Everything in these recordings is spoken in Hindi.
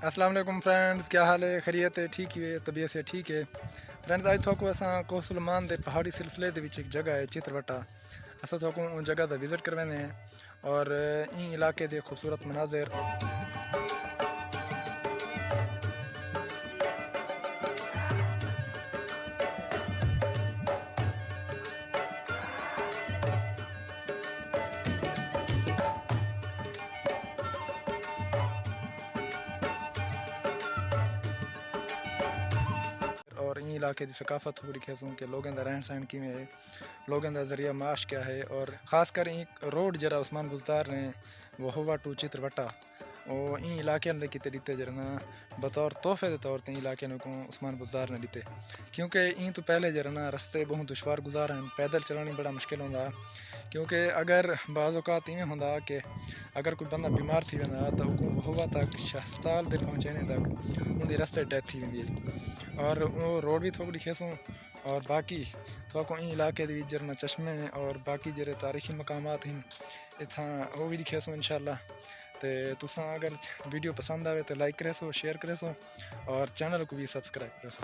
अस्सलाम वालेकुम फ्रेंड्स, क्या हाल है? खैरियत है? ठीक है, तबीयत से ठीक है फ्रेंड्स। आज थोको असां कोसलमान दे पहाड़ी सिलसिले दे विच एक जगह है चित्रवटा। असां थोको उन जगह दा विज़िट करवाने हैं और इन इलाके दे खूबसूरत मनाज़िर और इन इलाके की सकाफत हो रही है कि लोगों का रहन सहन किमें है, लोगों का जरिया माश क्या है। और ख़ासकर एक रोड जरा उस्मान बुज़दार ने वो हुआ टू चित्रवटा और इन इलाके ने किते दिते जरना बतौर तोहफे के तौर पर इलाके को उस्मान बुज़दार ने दिते, क्योंकि इन तो पहले जरना रस्ते बहुत दुशवार गुजार हैं, पैदल चलना बड़ा मुश्किल होंदा। क्योंकि अगर बाज़ औक़ात इवें होंदा कि अगर कोई बंदा बीमार थी वेंदा तो हुआ तक हस्पताल तक पहुँचने तक उनकी रस्ते डेथ थी वेंदी है। और वो रोड भी थोड़ी खेसूँ और बाकी थोको इन इलाके दी जरना चश्मे और बाकी जरे तारीखी मकामात हैं इतना वो भी दिखेसो इंशाल्लाह। तो तुसा अगर वीडियो पसंद आवे तो लाइक करेसो, शेयर करेसो और चैनल को भी सब्सक्राइब करेसो।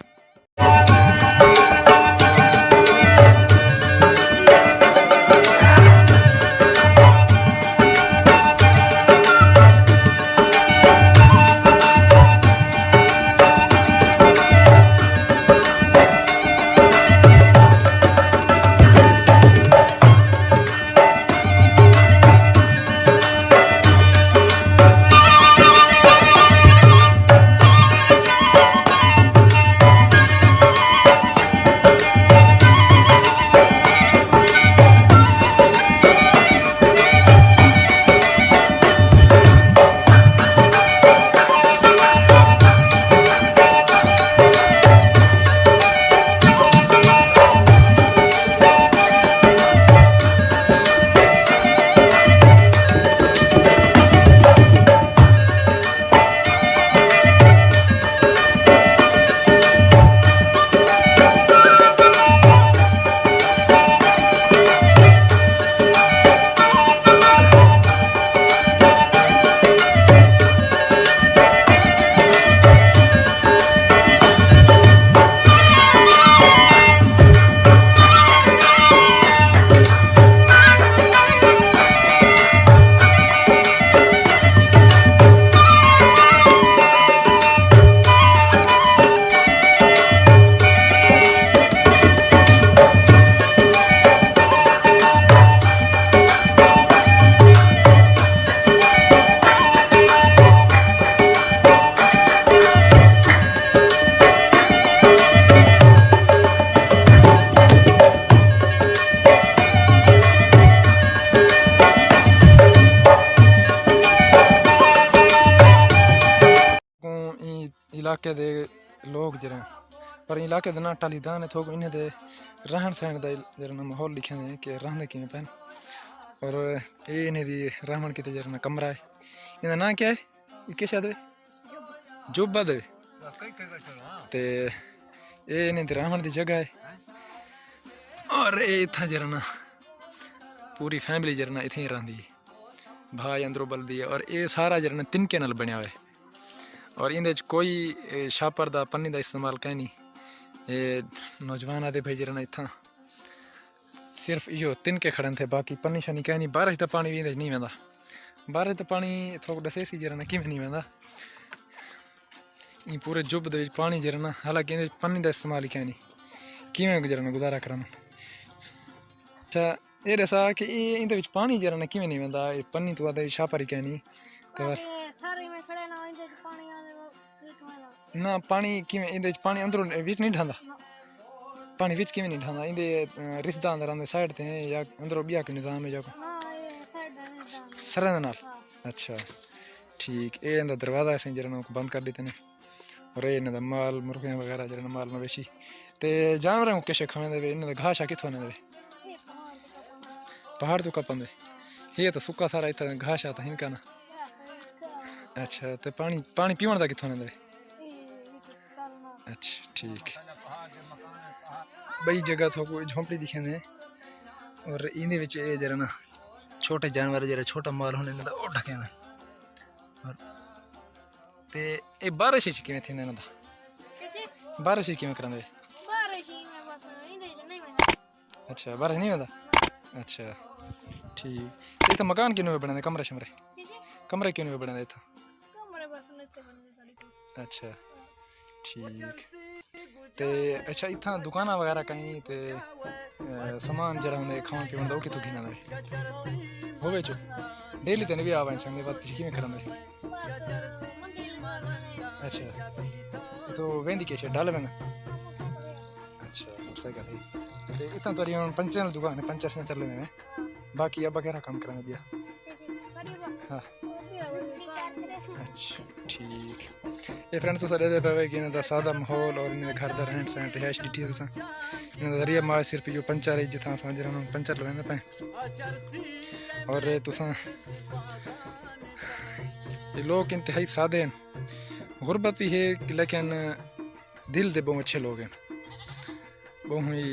इलाके दे लोग जरा पर इलाके दे ना टालीदान है थोक इन्हें दे रहन सहन दा जरा माहौल लिखे हैं कि रहने किमें पैन। और ये इन्हें दी रहमन की जरा कमरा है, इनका ना क्या है, क्या शायद जुब्बा दे ते ये इन्हें दी रहमन दी जगह है। और ये इतना जरा पूरी फैमिली जरा इतनी रही है, भाई अंदरों बलदी है। और ये सारा जरा तिनके नाल बनया हुआ है और इंदे कोई छापर दा पन्नी दा इस्तेमाल कहीं नहीं। ये नौजवान आते भाई जरा इतना सिर्फ यो तिनके खड़न थे, बाकी पन्नी शनी कहीं नहीं। बारिश का पानी भी इंदे नहीं वेंदा, बारिश का पानी थोक दसे सी जरा किमें नहीं वेंदा। ये पूरे जुब दे पानी जरा हालांकि इंदे पन्नी दा इस्तेमाल ही कहीं नहीं, किमें जरा गुजारा करन। अच्छा ये दसा कि इंदे विच पानी जरा किमें नहीं वेंदा, पन्नी तो आदे छापर ही कहीं नहीं ना पानी किमें इंदे पानी अंदरों विच नहीं ढांदा, पानी विच किमें नहीं ढांदा। इंदे रिश्ता अंदर आंदे साइड ते या अंदरों बिया के निजाम है जाको सरन नाल। अच्छा ठीक, ये इंदा दरवाजा ऐसे जरा को बंद कर देते हैं। और ये इन्हें माल मुर्गियां वगैरह जरा माल मवेशी ते जानवरों को कैसे खाने दे, इन्हें घास कितों दे पहाड़ तो कपन दे, ये तो सुक्का सारा इतना घास आता इनका ना। अच्छा तो पानी पानी पीवन का कितों दे। अच्छा ठीक, बई जगह तो झोंपड़ी दिखे ने और इन्हें विच ये जरा छोटे जानवर जरा छोटा माल होने ढके और ते ये बारिश किवें थींदा इन्हां दा बारिश किवें करांदे अच्छा बारिश नहीं वेंदा अच्छा ठीक ते इत्थै मकान किन्ने बने कमरे शमरे कमरे किन्ने बने इत्थै अच्छा ठीक ते अच्छा इत्थां दुकाना वगैरह कहीं ते सामान जरा होंदे खाण पीण दा ओह् कित्थों किन्ना दे होवे चो डेली ते नहीं भी आवा संगे बात पिछली किवें करांदे अच्छा तो वेंदी के डाल वेंदा अच्छा मोटरसाइकिल है ते इत्थां तोरी हुन पंचर दी दुकान है पंचर शंचर लेने में बाकी अब वगैरह काम करांदे बिया हाँ अच्छा ठीक ये फ्रेंड्स तुस दे पे कि इन्हां दा सादा माहौल और इन्हां घर दा रहन सहन रिहाइश डिठी तुसां इन्हां दा जरिया माल सिर्फ यो पंचर है जिथां असां जरा पंचर लवेंदे पे और तुसां ये लोग इंतहाई सादे हैं गुरबत भी है लेकिन दिल दे बहुत अच्छे लोग हैं बहुत ही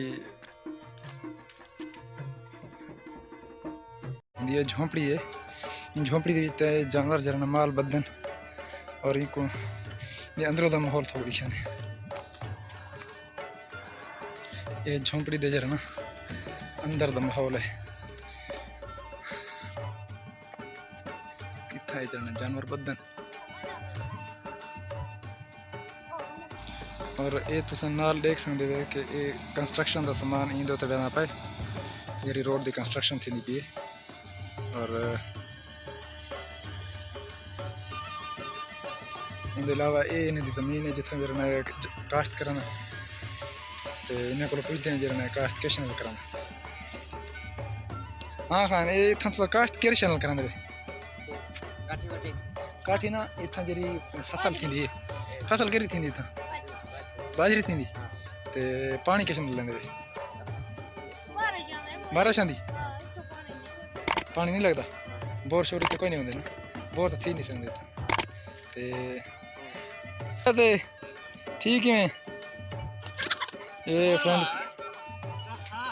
ये झोंपड़ी है इन झोंपड़ी के जानवर जरा माल बदन और इनको ये अंदरों का माहौल थोड़ी है ये झोंपड़ी दे जरा ना अंदर का माहौल है कितना जरा जानवर बदन और ये तुम नाल देख सकते हो कि ये कंस्ट्रक्शन का सामान इंदे उत्ते वेंदा पे जी रोड की कंस्ट्रक्शन थी पी और इनके अलावा ये इन्हें जमीन है जितना जरा काश्त करना तो इन्हें को पुछते हैं जरा काश्त किस चैनल कराना हाँ खान ये इतना थोड़ा काश्त केह्ड़े चैनल करांदे काठी ना इतना जी फसल थी फसल केह्ड़ी थी इतना बाजरी थी ते पानी किस लेंदे बारिश आंदी पानी नहीं लगता बोर शोर तो कोई नहीं होंगे ना बोर तो थी नहीं सकते ते ठीक है ये फ्रेंड्स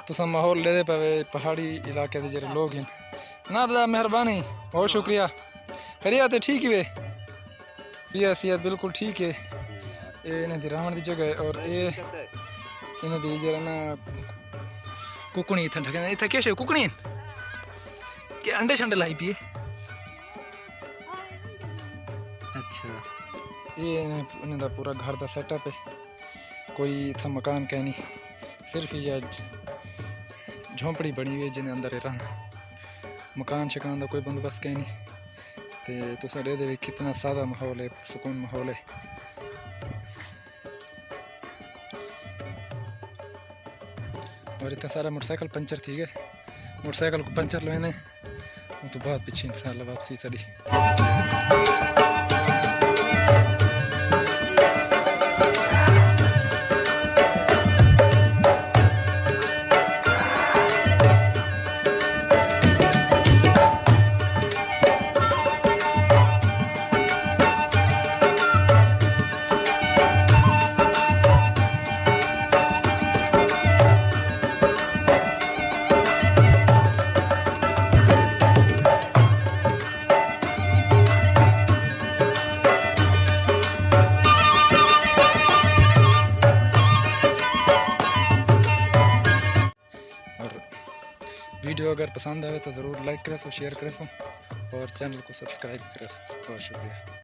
तुसा माहौल ले पे पहाड़ी इलाके के जो लोग हैं ना दादा मेहरबानी बहुत शुक्रिया खरिया तो ठीक ही वे पिया सिया बिल्कुल ठीक है ये इन्हें दी रहने की जगह है और ये इन्हें दी जरा ना कुकनी इतना ढके इतना क्या कुकनी के अंडे शंडे लाई पिए अच्छा ये इन्हें दा पूरा घर का सेटअप है कोई इतना मकान कह नहीं सिर्फ ये झोंपड़ी बनी हुई है जिन्हें अंदर रहना मकान शकान का कोई बंदोबस्त कह नहीं तो तुसा दे दे कितना सादा माहौल है सुकून माहौल है और इतना सारा मोटरसाइकिल पंचर थी गए मोटरसाइकिल को पंचर लेने तो बहुत पीछे इंशाल्लाह वापसी सड़ी वीडियो अगर पसंद आए तो ज़रूर लाइक करें शेयर करें और चैनल को सब्सक्राइब करें बहुत शुक्रिया।